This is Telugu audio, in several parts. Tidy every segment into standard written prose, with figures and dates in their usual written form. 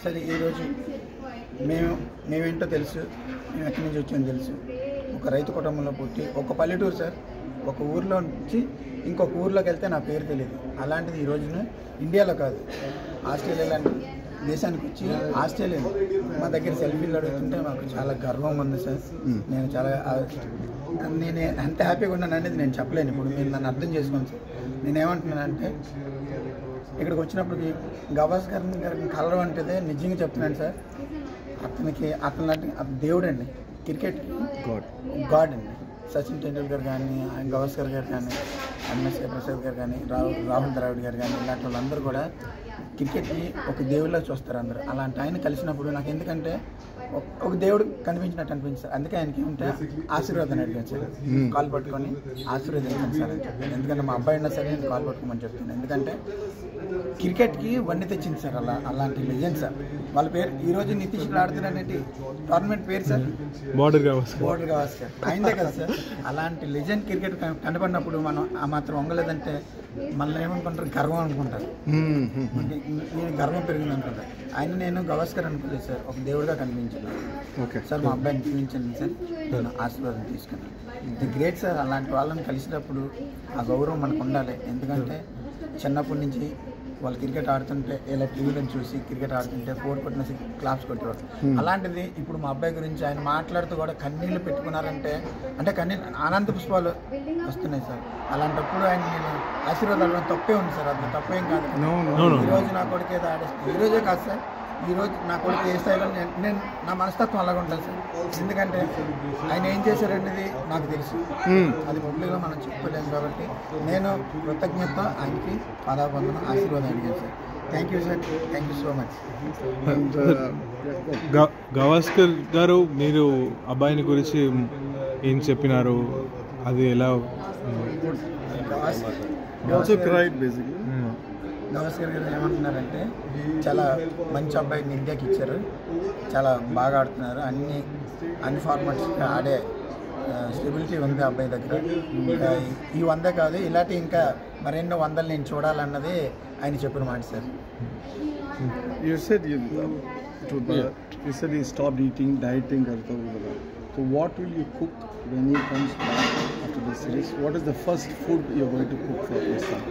సరే ఈరోజు మేమేంటో తెలుసు, మేము ఎక్కడి నుంచి వచ్చామో తెలుసు. ఒక రైతు కుటుంబంలో పుట్టి ఒక పల్లెటూరు సార్, ఒక ఊర్లో నుంచి ఇంకొక ఊర్లోకి వెళ్తే నా పేరు తెలియదు. అలాంటిది ఈ రోజున ఇండియాలో కాదు, ఆస్ట్రేలియా లాంటి దేశానికి వచ్చి ఆస్ట్రేలియా మా దగ్గర సెల్ఫీలు అడుగుతుంటే మాకు చాలా గర్వం ఉంది సార్. నేను చాలా నేను ఎంత హ్యాపీగా ఉన్నాను అనేది నేను చెప్పలేను. ఇప్పుడు మీరు నన్ను అర్థం చేసుకోండి సార్. నేనేమంటున్నానంటే ఇక్కడికి వచ్చినప్పటికి గవాస్కర్ గారిని కలవడం అంటే నిజంగా చెప్తున్నాను సార్, అతను దేవుడు అండి, క్రికెట్ గాడ్ అండి. సచిన్ టెండూల్కర్ కానీ, గవాస్కర్ గారు కానీ, ఎంఎస్కే ప్రసాద్ గారు కానీ, రాహుల్ ద్రావిడ్ గారు కానీ, ఇలాంటి వాళ్ళందరూ కూడా క్రికెట్ని ఒక దేవుళ్ళ చూస్తారు అందరూ. అలాంటి ఆయన కలిసినప్పుడు నాకు ఎందుకంటే ఒక దేవుడు కనిపించినట్టు అనిపించారు. అందుకే ఆయనకి ఏమంటే ఆశీర్వాదం అడిగాను సార్, కాల్ పట్టుకొని ఆశీర్వాదించాను సార్ అని చెప్పి. ఎందుకంటే మా అబ్బాయి అయినా సరే నేను కాల్ పట్టుకోమని చెప్తున్నాను. ఎందుకంటే క్రికెట్కి వన్నీ తెచ్చింది సార్ అలాంటి లెజెండ్ సార్. వాళ్ళ పేరు ఈరోజు నితీష్ ఆడుతున్నటువంటి టోర్నమెంట్ పేరు సార్ బోర్డర్ గవాస్కర్ అయిందే కదా సార్. అలాంటి లెజెండ్ క్రికెట్ కనపడినప్పుడు మనం ఆ మాత్రం వంగలేదంటే మనల్ని ఏమనుకుంటారు, గర్వం అనుకుంటారు. నేను గర్వం పెరిగింది అనుకుంటాను. నేను గవాస్కర్ అనుకోలేదు సార్, ఒక దేవుడిగా కనిపించాను సార్. మా అబ్బాయిని చూపించండి సార్, నేను ఆశీర్వాదం తీసుకున్నాను. ఇది గ్రేట్ సార్. అలాంటి వాళ్ళని కలిసినప్పుడు ఆ గౌరవం మనకు ఉండాలి. ఎందుకంటే చిన్నప్పటి నుంచి వాళ్ళు క్రికెట్ ఆడుతుంటే ఇలా టీవీలను చూసి క్రికెట్ ఆడుతుంటే 4 కొట్టిన క్లాప్స్ కొట్టేవారు. అలాంటిది ఇప్పుడు మా అబ్బాయి గురించి ఆయన మాట్లాడుతూ కూడా కన్నీళ్ళు పెట్టుకున్నారంటే అంటే కన్నీళ్ళు ఆనంద పుష్పాలు వస్తున్నాయి సార్. అలాంటప్పుడు ఆయన నేను ఆశీర్వాదాలు తప్పే ఉంది సార్, అది తప్పేం కాదు. ఈరోజు నా కొడుకు ఏదో ఆడేస్తుంది, ఈరోజే కాదు సార్, ఈరోజు నా కొడుకు ఏ స్థాయిలో నేను నా మనస్తత్వం అలాగ ఉంటుంది సార్. ఎందుకంటే ఆయన ఏం చేశారనేది నాకు తెలుసు, అది పబ్లిక్లో మనం చెప్పలేము. కాబట్టి నేను కృతజ్ఞత ఆయనకి పాదాబంధన ఆశీర్వాదం అడిగాను sir. Thank you sir, thank you so much. Gavaskar గారు, మీరు అబ్బాయిని గురించి ఏం చెప్పినారు, అది ఎలా? గవాస్కర్ గారు ఏమంటున్నారంటే చాలా మంచి అబ్బాయిని ఇండియాకి ఇచ్చారు, చాలా బాగా ఆడుతున్నారు, అన్ని ఫార్మాట్స్గా ఆడే స్టెబిలిటీ ఉంది అబ్బాయి దగ్గర. ఈ 100 కాదు, ఇలాంటి ఇంకా మరెన్నో 100 నేను చూడాలన్నది ఆయన చెప్పిన మాట sir. You said he stopped eating, dieting. So what will you cook when he comes back after the series? What is the first food you're going to cook for your son?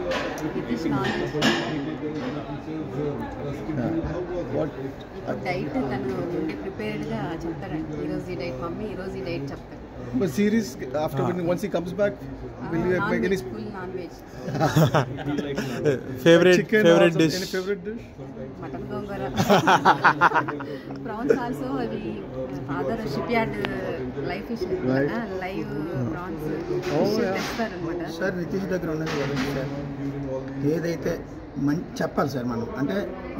What diet తను ప్రిపేర్డ్ గా చెప్తారండి. ఈ రోజు ఈ డైట్ మమ్మీ, ఈ రోజు ఈ డైట్ చెప్తారు. But series after once he comes back, will you make any full non-veg? favorite dish? Any favorite dish? Mutton gongora. Prawns also. Father shipyard live fish, live prawns. Sir Nitish దగ్గర ఉన్నది ఎవరికి సార్, ఏదైతే చెప్పాలి సార్. మనం అంటే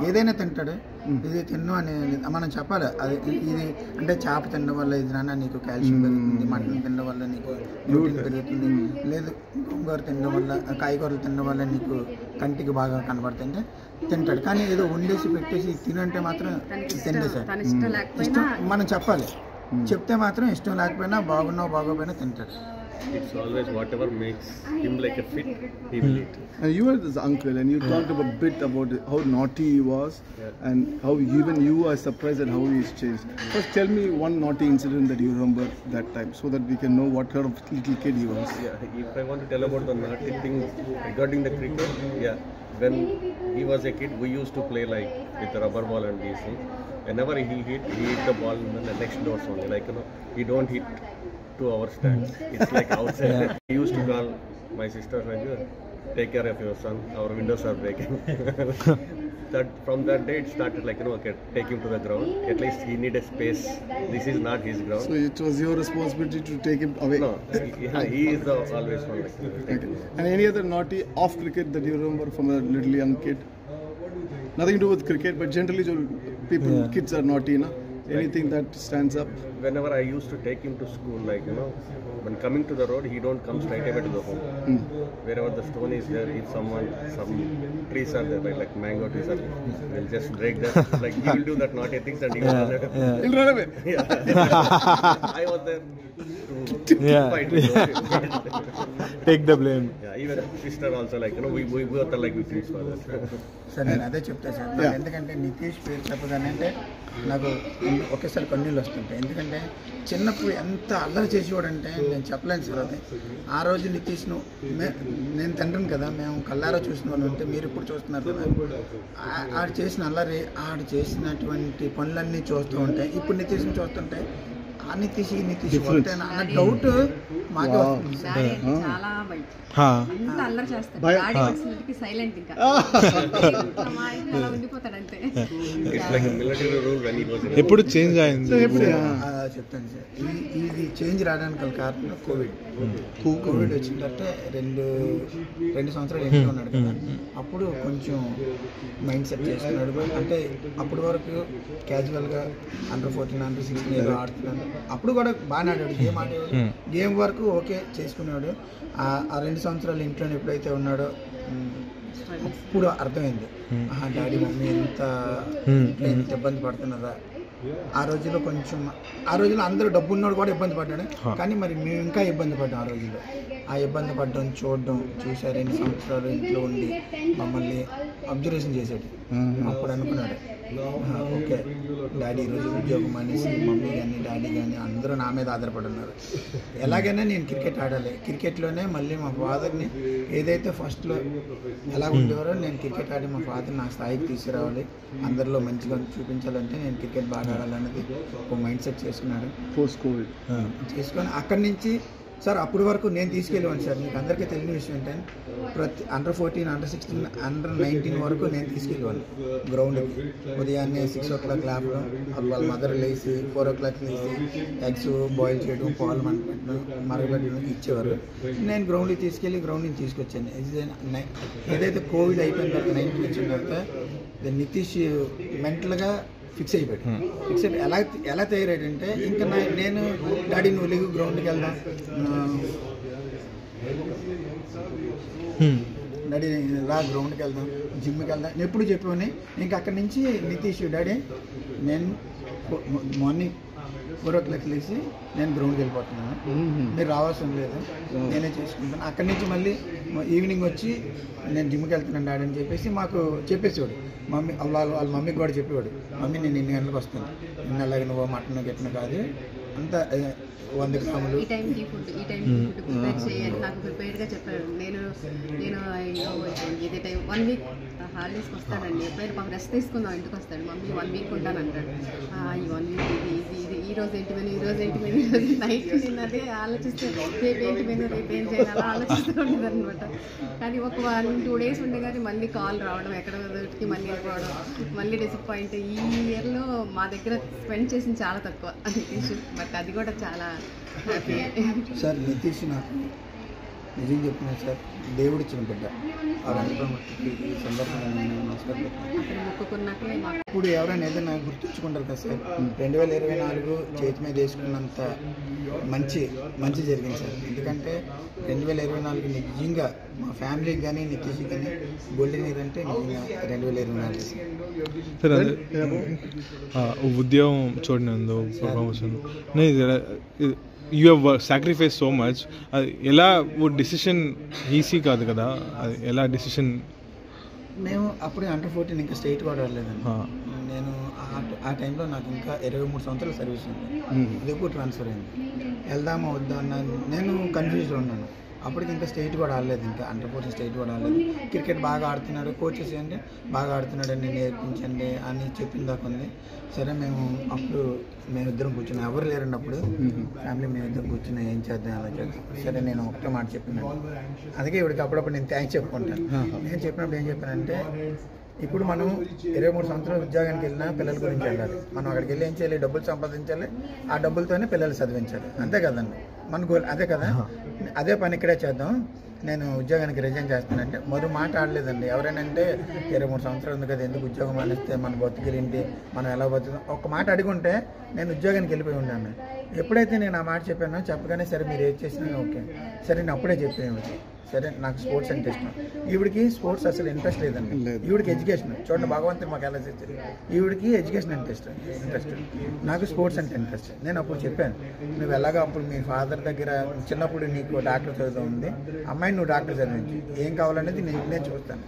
ఏదైనా తింటాడు, ఇది తిన్ను అని మనం చెప్పాలి. అది ఇది అంటే చేప తినడం వల్ల ఇది నాన్న నీకు కాల్షియం పెరుగుతుంది, మటన్ తినడం వల్ల నీకు ప్రోటీన్ పెరుగుతుంది, లేదు గోంగూర తినడం వల్ల, కాయగూరలు తినడం వల్ల నీకు కంటికి బాగా కనబడుతుంటే తింటాడు. కానీ ఏదో వండేసి పెట్టేసి తినంటే మాత్రం తిండే సార్. ఇష్టం మనం చెప్పాలి, చెప్తే మాత్రం ఇష్టం లేకపోయినా బాగున్నావు బాగోపోయినా తింటాడు. It's always whatever makes him like a fit, he will eat. And you were this uncle, and you talked a bit about how naughty he was, and how even you are surprised at how he's changed. First, tell me one naughty incident that you remember that time, so that we can know what kind of little kid he was. Yeah, if I want to tell about the naughty thing regarding the cricket, when he was a kid, we used to play like with the rubber ball and these things. Whenever he hit the ball in the next doors only, like he don't hit to our stands. It's like outside. He used to call my sister, take care of your son, our windows are breaking. From that day it started like, okay, take him to the ground. At least he need a space. This is not his ground. So it was your responsibility to take him away? No, he is always one like that. And any other naughty off cricket that you remember from a little young kid? Nothing to do with cricket, but generally kids are naughty, na? Anything that stands up? Whenever I used to take him to school, like, you know, when coming to the road, he don't come straight away to the home. Wherever the stone is there, if some trees are there, right, like mango trees are there, we'll just break them. Like, he will do that naughty things and he will run away. He'll run away. I was there to fight with him. Take the blame. Yeah, even sister also, like, you know, we both are like victims for that. Sir నేను అదే చెప్తాను సార్. నాకు ఎందుకంటే నితీష్ పేరు చెప్పగానే అంటే నాకు ఒకేసారి కన్నీళ్ళు వస్తుంటాయి. ఎందుకంటే చిన్నప్పుడు ఎంత అల్లరి చేసేవాడంటే నేను చెప్పలేను సార్. అది ఆ రోజు నితీష్ను నేను తండ్రిని కదా, మేము కళ్ళారా చూసిన వాళ్ళు ఉంటే మీరు ఇప్పుడు చూస్తున్నారు కదా. ఆడు చేసిన అల్లరి, ఆడు చేసినటువంటి పనులన్నీ చూస్తూ ఉంటే ఇప్పుడు నితీష్ని చూస్తుంటే ఆ నితీష్ ఈ నితీష్ అన్న డౌట్ మాకే వస్తుంది. చాలా బయట ఎంత అల్లరి చేస్తాడు. డాడీ వచ్చినట్టుకి సైలెంట్, ఇంకా మా ఇంట్లో అలా ఉండిపోతాడు అంతే. It's like a military rule when he was in. ఎప్పుడు చేంజ్ అయింది? చెప్తాను సార్. ఇది చేంజ్ రావడానికి గల కారణం కోవిడ్ వచ్చిన తర్వాత రెండు సంవత్సరాలు ఇంట్లో ఉన్నాడు కదా. అప్పుడు కొంచెం మైండ్ సెట్ చేసుకున్నాడు. అంటే అప్పటి వరకు క్యాజువల్గా అండర్-14 అండర్-16 ఏదో ఆడుతున్నాడు. అప్పుడు కూడా బాగానే ఆడాడు, గేమ్ ఆడేవాడు. గేమ్ వరకు ఓకే చేసుకున్నాడు. ఆ 2 సంవత్సరాలు ఇంట్లోనే ఎప్పుడైతే ఉన్నాడో అప్పుడు అర్థమైంది, డాడీ మమ్మీ ఎంత ఇబ్బంది పడుతున్నారా. ఆ రోజుల్లో అందరూ డబ్బు ఉన్నోడు కూడా ఇబ్బంది పడ్డాడు, కానీ మరి మేము ఇంకా ఇబ్బంది పడ్డాం. ఆ రోజుల్లో ఆ ఇబ్బంది పడ్డం చూసా 2 సంవత్సరాలు ఇంట్లో ఉండి మమ్మల్ని అబ్జర్వేషన్ చేశాడు. అప్పుడు అనుకున్నాడు, ఓకే డాడీ ఈరోజు ఉద్యోగం అనేసి మమ్మీ కానీ డాడీ కానీ అందరూ నా మీద ఆధారపడి ఉన్నారు. ఎలాగైనా నేను క్రికెట్ ఆడాలి, క్రికెట్లోనే మళ్ళీ మా ఫాదర్ని ఏదైతే ఫస్ట్లో ఎలా ఉండేవారో నేను క్రికెట్ ఆడి మా ఫాదర్ నా స్థాయికి తీసుకురావాలి, అందరిలో మంచిగా చూపించాలంటే నేను క్రికెట్ బాగా ఆడాలన్నది ఒక మైండ్ సెట్ చేసుకున్నాడు. పోస్ట్ కోవిడ్ చేసుకొని అక్కడి నుంచి సార్ అప్పటి వరకు నేను తీసుకెళ్ళేవాడిని సార్. మీకు అందరికీ తెలియని విషయం ఏంటంటే ప్రతి అండర్-14 అండర్-16 అండర్-19 వరకు నేను తీసుకెళ్ళేవాడిని గ్రౌండ్కి. ఉదయాన్నే 6 o'clock లేపడం, వాళ్ళ మదర్ లేచి 4 o'clock లేచి ఎగ్స్ బాయిల్ చేయడం, పాలు మరగబెట్టడం ఇచ్చేవారు. నేను గ్రౌండ్కి తీసుకెళ్ళి గ్రౌండ్ నుంచి తీసుకొచ్చాను. ఏదైతే కోవిడ్ అయిపోయిన తర్వాత 19 వచ్చిన తర్వాత నితీష్ మెంటల్గా ఫిక్స్ అయిపోయాడు. ఫిక్స్ అయిపోయి ఎలా తయారాడంటే ఇంకా నేను డాడీ నువ్వు లేవు గ్రౌండ్కి వెళ్దాం, డాడీ రా గ్రౌండ్కి వెళ్దాం, జిమ్కి వెళ్దాం ఎప్పుడు చెప్పేవాడిని. ఇంకా అక్కడి నుంచి నితీష్ డాడీ నేను మార్నింగ్ 4 o'clock లేచి నేను గ్రౌండ్కి వెళ్ళిపోతున్నాను, మీరు రావాల్సిన లేదు, నేనే చేసుకుంటాను. అక్కడి నుంచి మళ్ళీ ఈవినింగ్ వచ్చి నేను జిమ్కి వెళ్తున్నాను డాడీ అని చెప్పేసి మాకు చెప్పేసేవాడు. మమ్మీ వాళ్ళ మమ్మీకి కూడా చెప్పేవాడు, మమ్మీ నేను 2 గంటలకు వస్తాను, అలాగే నువ్వు మటన్ గిట్న కాదు అంతా 100 గ్రాములు ఈ టైంకి ఫుడ్ ప్రిపేర్ చేయాలి నాకు ప్రిపేర్డ్గా చెప్పాడు. నేను ఇదే టైం 1 week హాలిడేస్కి వస్తానండి. ఎప్పుడైనా మాకు రెస్ట్ తీసుకుందాం ఇంటికి వస్తాడు. మమ్మీ 1 week ఉంటాను అంటాడు. ఈ 1 week ఇది ఈరోజు ఏంటి మెను, ఈరోజు నైట్ తిన్నదే ఆలోచిస్తే రేపు ఏంటి మెను, రేపు ఏం చేయాలి అలా ఆలోచిస్తూ ఉంటుంది అనమాట. కానీ ఒక 1-2 days ఉండే కానీ మళ్ళీ కాల్ రావడం, ఎక్కడ దొరికి మళ్ళీ వెళ్ళిపోవడం, మళ్ళీ డిసప్పాయింట్. ఈ ఇయర్లో మా దగ్గర స్పెండ్ చేసింది చాలా తక్కువ నితీష్, బట్ అది కూడా చాలా హ్యాపీ. సార్ నితీష్ నాకు నిజం చెప్తున్నాను సార్, దేవుడు ఇచ్చిన బిడ్డ. ఆ వెంకటరమూర్తికి ఈ సందర్భంగా నేను నమస్కారం. మొక్కుకున్నాకే ఇప్పుడు ఎవరైనా ఏదైనా గుర్తుంచుకుంటారు కదా సార్. 2024 చేతి మీద వేసుకున్నంత మంచి జరిగింది సార్. ఎందుకంటే 2024 నిజంగా మా ఫ్యామిలీకి కానీ నితీష్కి కానీ గోల్డెన్ ఇయర్ అంటే నిజంగా 2024 సార్. అదే ఉద్యోగం చూడనందు promotion you have sacrifice so much. అది ఎలా డిసిషన్ ఈజీ కాదు కదా, అది ఎలా డిసిషన్? మేము అప్పుడే అండర్-14 ఇంకా స్టేట్ కూడా ఆడలేదండి. నేను ఆ టైంలో నాకు ఇంకా 23 సంవత్సరాల సర్వీస్ ఉంది. ఇదిప్పుడు ట్రాన్స్ఫర్ అయింది. వెళ్దామా వద్దా అన్న నేను కన్ఫ్యూజ్లో ఉన్నాను. అప్పటికి ఇంకా స్టేట్ కూడా ఆడలేదు, ఇంకా అండర్-14 స్టేట్ కూడా ఆడలేదు. క్రికెట్ బాగా ఆడుతున్నాడు, కోచెస్ ఏంటి బాగా ఆడుతున్నాడని నేర్పించండి అని చెప్పిన దాకా ఉంది. సరే మేమిద్దరం కూర్చున్నాం, ఎవరు లేరండి అప్పుడు ఫ్యామిలీ, మేమిద్దరం కూర్చున్నా ఏం చేద్దాం అలా చేద్దాం. సరే నేను ఒకటే మాట చెప్పినాను, అందుకే ఇవిడికి అప్పుడప్పుడు నేను థ్యాంక్స్ చెప్పుకుంటాను. నేను చెప్పినప్పుడు ఏం చెప్పానంటే, ఇప్పుడు మనం 23 సంవత్సరాలు ఉద్యోగానికి వెళ్ళినా పిల్లల గురించి వెళ్ళాలి. మనం అక్కడికి వెళ్ళి ఏం చేయాలి, డబ్బులు సంపాదించాలి, ఆ డబ్బులతోనే పిల్లలు చదివించాలి, అంతే కదండి మన గోల్. అదే కదా, అదే పని ఇక్కడే చేద్దాం. నేను ఉద్యోగానికి రిజైన్ చేస్తానంటే మరో మాట ఆడలేదండి. ఎవరైనా అంటే 23 సంవత్సరాలు ఉంది కదా, ఎందుకు ఉద్యోగం మానేస్తే మన బతుకులేంటి, మనం ఎలా బతుకుతాం, ఒక్క మాట అడుగుంటే నేను ఉద్యోగానికి వెళ్ళిపోయి ఉన్నాను. ఎప్పుడైతే నేను ఆ మాట చెప్పానో చెప్పగానే సరే మీరు ఏది చేసినా ఓకే, సరే నేను అప్పుడే చెప్పాను. సరే నాకు స్పోర్ట్స్ అంటే ఇష్టం. ఈవిడికి స్పోర్ట్స్ అసలు ఇంట్రెస్ట్ లేదండి. ఈవిడికి ఎడ్యుకేషన్ చూడండి, భగవంతుడు మాకు ఎలా చేస్తారు. ఈవిడికి ఎడ్యుకేషన్ అంటే ఇంట్రెస్ట్, నాకు స్పోర్ట్స్ అంటే ఇంట్రెస్ట్. నేను అప్పుడు చెప్పాను, నువ్వు ఎలాగో అప్పుడు మీ ఫాదర్ దగ్గర చిన్నప్పుడు నీకు డాక్టర్ చదువు ఉంది, అమ్మాయిని నువ్వు డాక్టర్ చదివించి ఏం కావాలనేది నేను చూస్తాను.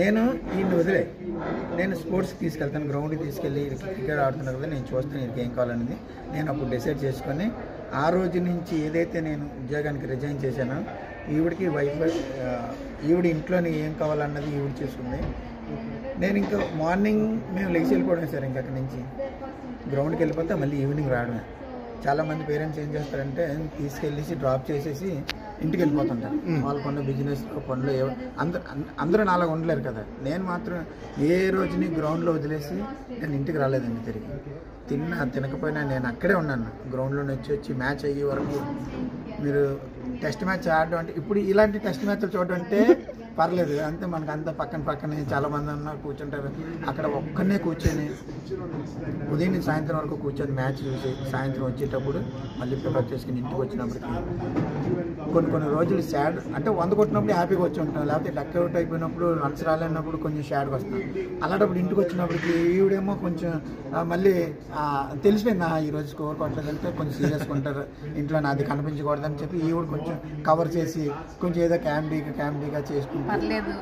నేను ఈయన్ని వదిలే, నేను స్పోర్ట్స్కి తీసుకెళ్తాను, గ్రౌండ్కి తీసుకెళ్ళి క్రికెట్ ఆడుతున్నారు కదా, నేను చూస్తాను నీకు ఏం కావాలనేది. నేను అప్పుడు డిసైడ్ చేసుకొని ఆ రోజు నుంచి ఏదైతే నేను ఉద్యోగానికి రిజైన్ చేశానో ఈవిడికి ఈవిడ ఇంట్లోని ఏం కావాలన్నది ఈవిడ చూసుకుంది. నేను ఇంకా మార్నింగ్ మేము లెగిసి వెళ్ళిపోవడమే సార్, ఇంకా అక్కడి నుంచి గ్రౌండ్కి వెళ్ళిపోతే మళ్ళీ ఈవినింగ్ రావడమే. చాలామంది పేరెంట్స్ ఏం చేస్తారంటే తీసుకెళ్ళేసి డ్రాప్ చేసేసి ఇంటికి వెళ్ళిపోతుంటారు. వాళ్ళకున్న బిజినెస్ పనులు అందరూ నాలా ఉండలేరు కదా. నేను మాత్రం ఏ రోజుని గ్రౌండ్లో వదిలేసి నేను ఇంటికి రాలేదండి. తినకపోయినా నేను అక్కడే ఉన్నాను. గ్రౌండ్లోనే వచ్చి మ్యాచ్ అయ్యే వరకు. మీరు టెస్ట్ మ్యాచ్ ఆడడం అంటే ఇప్పుడు ఇలాంటి టెస్ట్ మ్యాచ్లు చూడడం అంటే పర్లేదు, అంతే మనకు అంత పక్కనే చాలామంది ఉన్నారు కూర్చుంటారు. అక్కడ ఒక్కనే కూర్చొని ఉదయం నుంచి సాయంత్రం వరకు కూర్చొని మ్యాచ్ చూసి సాయంత్రం వచ్చేటప్పుడు మళ్ళీ ప్రిపేర్ చేసుకుని ఇంటికి వచ్చినప్పటికీ కొన్ని రోజులు సాడ్ అంటే 100 కొట్టినప్పుడు హ్యాపీగా వచ్చి ఉంటాం, లేకపోతే డక్ అవుట్ అయిపోయినప్పుడు రన్స్ రాలేనప్పుడు కొంచెం సాడ్గా వస్తాం. అలాంటప్పుడు ఇంటికి వచ్చినప్పటికి ఈవిడేమో కొంచెం మళ్ళీ తెలిసిపోయింది, ఈరోజు స్కోర్ కొట్టలేదంటే కొంచెం సీరియస్గా ఉంటారు ఇంట్లో, నాది కనిపించకూడదని చెప్పి ఈవిడ కొంచెం కవర్ చేసి కొంచెం ఏదో క్యామ్డీగా చేసుకుంటాం. పర్లేదు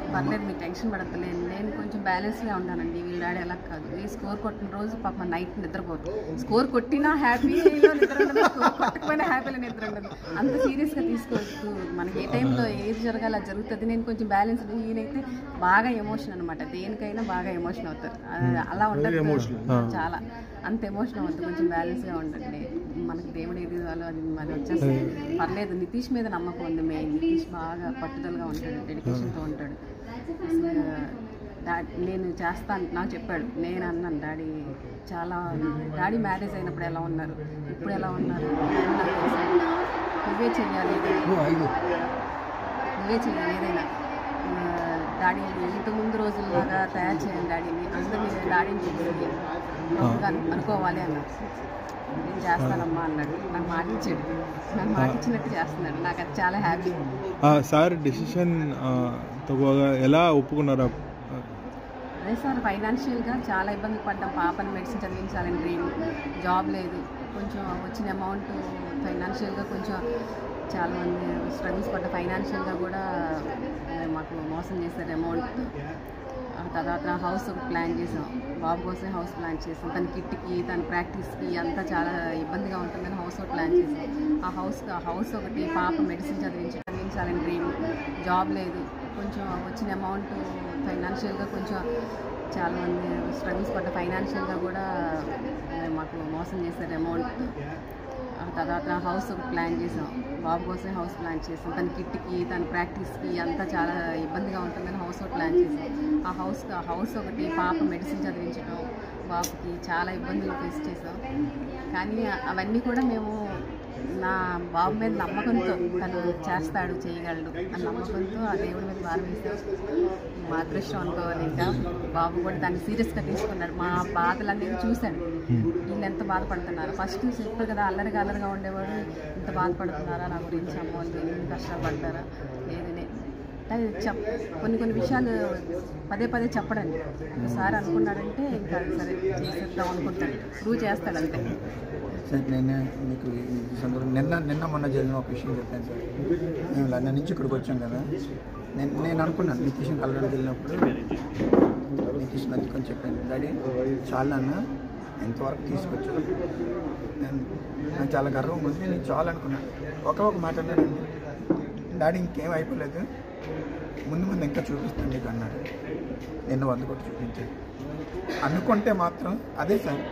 మీకు టెన్షన్ పడతలేదు, నేను కొంచెం బ్యాలెన్స్గా ఉంటానండి. వీళ్ళు డాడీ అలా కాదు, ఈ స్కోర్ కొట్టిన రోజు పాప నైట్ నిద్రపోదు, స్కోర్ కొట్టినా హ్యాపీలో నిద్ర ఉండదు, స్కోర్ కొట్టకపోయినా హ్యాపీలో నిద్ర ఉండదు. అంత సీరియస్గా తీసుకోవచ్చు, మనకి ఏ టైంలో ఏది జరగాలి అది జరుగుతుంది. నేను కొంచెం బ్యాలెన్స్, ఈయనైతే బాగా ఎమోషన్ అనమాట, దేనికైనా బాగా ఎమోషన్ అవుతారు. అలా ఉండదు, చాలా అంత ఎమోషన్ అవుతుంది. కొంచెం బ్యాలెన్స్గా ఉండండి, మనకి దేవుడు ఏది వాళ్ళు అది మరి వచ్చేస్తుంది. పర్లేదు, నితీష్ మీద నమ్మకం ఉంది. మెయిన్ నితీష్ బాగా పట్టుదలగా ఉంటాడు, డెడికేషన్తో ఉంటాడు. నేను చేస్తాను నాకు చెప్పాడు. నేను అన్నాను డాడీ మ్యారేజ్ అయినప్పుడు ఎలా ఉన్నారు, ఇప్పుడు ఎలా ఉన్నారు, నువ్వే చెయ్యాలి ఏదైనా. డాడీ ఇంతకుముందు రోజుల్లాగా తయారు చేయాలి డాడీని, అందరూ డాడీని చూసి అనుకోవాలి అన్నారు. నేను చేస్తానమ్మా అన్నాడు, నాకు మాటిచ్చాడు, నాకు మాటిచ్చినట్టు చేస్తున్నాడు, నాకు అది చాలా హ్యాపీ. సార్ డెసిషన్ ఎలా ఒప్పుకున్నారు? అదే సార్, ఫైనాన్షియల్గా చాలా ఇబ్బంది పడ్డాం. పాపని మెడిసిన్ చదివించాలని డ్రీమ్, జాబ్ లేదు, కొంచెం వచ్చిన అమౌంట్ ఫైనాన్షియల్గా కొంచెం చాలామంది స్ట్రగుల్స్ పడ్డ. ఫైనాన్షియల్గా కూడా మాకు మోసం చేశారు అమౌంట్. తర్వాత హౌస్ ఒకటి ప్లాన్ చేసాం, బాబు కోసమే హౌస్ ప్లాన్ చేసాం. తన కిట్కి తన ప్రాక్టీస్కి అంతా చాలా ఇబ్బందిగా ఉంటుందని హౌస్ ఒకటి ప్లాన్ చేసాం. ఆ హౌస్ ఒకటి, పాప మెడిసిన్ చదివించాలని డ్రీమ్, జాబ్ లేదు, కొంచెం వచ్చిన అమౌంట్ ఫైనాన్షియల్గా కొంచెం చాలామంది స్ట్రగుల్స్ పడ్డ. ఫైనాన్షియల్గా కూడా మాకు మోసం చేశారు అమౌంట్. తర్వాత హౌస్ ఒకటి ప్లాన్ చేసాం, బాబు కోసమే హౌస్ ప్లాన్ చేసాం. తన కిట్కి తన ప్రాక్టీస్కి అంతా చాలా ఇబ్బందిగా ఉంటుందని హౌస్ ఒకటి ప్లాన్ చేసాం. ఆ హౌస్ ఒకటి, పాప మెడిసిన్ చదివించడం, బాబుకి చాలా ఇబ్బందులు ఫేస్ చేసాం. కానీ అవన్నీ కూడా మేము నా బాబు మీద నమ్మకంతో, తను చేస్తాడు చేయగలడు అని నమ్మకంతో ఆ దేవుడి మీద భారం వేసాం. మా అదృష్టం అనుకోవాలి. ఇంకా బాబు కూడా దాన్ని సీరియస్గా తీసుకున్నాడు, మా బాధలన్నీ చూశాడు. వీళ్ళు ఎంత బాధపడుతున్నారు, ఫస్ట్ చెప్పారు కదా అల్లరిగా ఉండేవాడు, ఇంత బాధపడుతున్నారా నా గురించి, అమ్మోళ్ళు ఎన్ని కష్టాలు పడతారా లేదు. కొన్ని విషయాలు పదే చెప్పడండి. ఒకసారి అనుకున్నాడంటే ఇంకా సరే చేసేద్దాం అనుకుంటాడు, ప్రూవ్ చేస్తాడు అంతే. సార్ నేను మీకు ఈ సందర్భం నిన్న మొన్న జరిగిన ఒక విషయం చెప్పాను సార్. మేము లండన్ నుంచి ఇక్కడికి వచ్చాం కదా, నేను అనుకున్నాను నితీష్ని కలవడానికి వెళ్ళినప్పుడు నితీష్ నచ్చుకొని చెప్పాను, డాడీ చాలా అన్న ఎంతవరకు తీసుకొచ్చాను, నాకు చాలా గర్వం ఉంది, నేను చాలా అనుకున్నాను. ఒక మాట అన్నాడండి, డాడీ ఇంకేం అయిపోలేదు, ముందు ఇంకా చూపిస్తాను నీకు అన్నాడు. నిన్న 100 కోట్లు చూపించాడు. అనుకుంటే మాత్రం అదే సార్,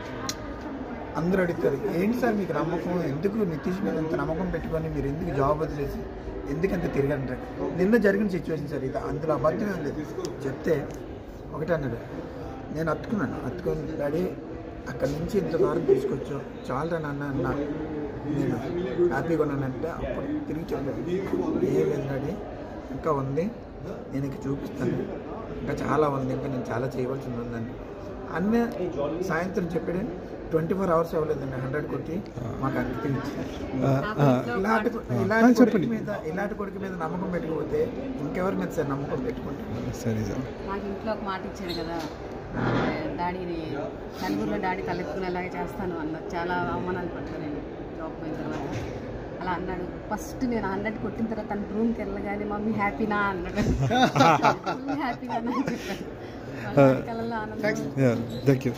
అందరూ అడుగుతారు ఏంటి సార్ మీకు నమ్మకం, ఎందుకు నితీష్ మీద అంత నమ్మకం పెట్టుకొని మీరు ఎందుకు జాబ్ వదిలేసి ఎందుకంత తిరగంటారు. నిన్న జరిగిన సిచ్యువేషన్ సార్ ఇది, అందులో అబద్ధమే లేదు. చెప్తే ఒకటే అన్నాడు, నేను హత్తుకుని డాడీ అక్కడి నుంచి ఇంత దూరం తీసుకొచ్చావు చాలా నాన్న, నేను హ్యాపీగా ఉన్నానంటే అప్పుడు తిరిగి చెప్పాను, ఏం లేదు డాడీ ఇంకా ఉంది, నేను ఇంక చూపిస్తాను, ఇంకా చాలా ఉంది, ఇంకా నేను చాలా చేయవలసింది ఉందండి అన్నీ సాయంత్రం చెప్పాడు. 24 hours అవ్వలేదండి 100 కొట్టి మాకు అంకితం ఇచ్చారు. ఇలాంటి కొడుకు మీద నమ్మకం పెట్టుకోపోతే ఇంకెవరి మీద సార్ నమ్మకం పెట్టుకుంటాం. సరే సార్. నాకు ఇంట్లో ఒక మాట ఇచ్చాడు కదా, డాడీని నలుగురిలో డాడీ తలెత్తుకునేలాగా చేస్తాను అన్న. చాలా అవమానాలు పడతాను నేను జాబ్ పోయిన తర్వాత. అలా అన్నాడు. ఫస్ట్ నేను 100 కొట్టిన తర్వాత తన రూమ్కి వెళ్ళగానే మమ్మీ హ్యాపీనా అన్నాడు. హ్యాపీగా అని చెప్పాను. కళ్ళల్లో ఆనందం. Thank you.